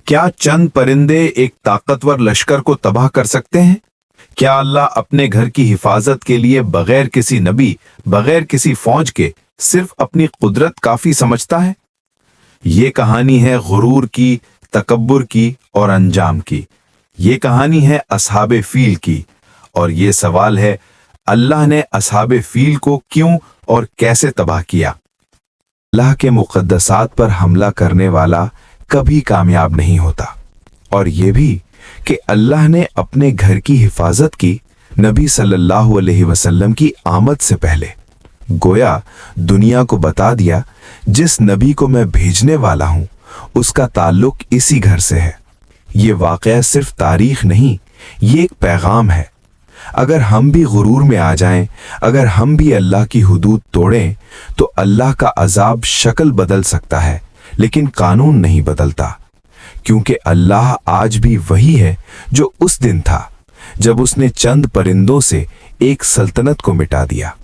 क्या चंद परिंदे एक ताकतवर लश्कर को तबाह कर सकते हैं? क्या अल्लाह अपने घर की हिफाजत के लिए बगैर किसी नबी, बगैर किसी फौज के सिर्फ अपनी कुदरत काफी समझता है? ये कहानी है गुरूर की, तकब्बुर की और अंजाम की। ये कहानी है असहाबे फील की, और ये सवाल है अल्लाह ने असहाबे फील को क्यों और कैसे तबाह किया। अल्लाह के मुक़द्दसात पर हमला करने वाला कभी कामयाब नहीं होता, और ये भी कि अल्लाह ने अपने घर की हिफाजत की नबी सल्लल्लाहु अलैहि वसल्लम की आमद से पहले। गोया दुनिया को बता दिया जिस नबी को मैं भेजने वाला हूं उसका ताल्लुक इसी घर से है। ये वाक़या सिर्फ तारीख नहीं, ये एक पैगाम है। अगर हम भी गुरूर में आ जाएं, अगर हम भी अल्लाह की हुदूद तोड़ें, तो अल्लाह का अजाब शक्ल बदल सकता है लेकिन कानून नहीं बदलता, क्योंकि अल्लाह आज भी वही है जो उस दिन था जब उसने चंद परिंदों से एक सल्तनत को मिटा दिया।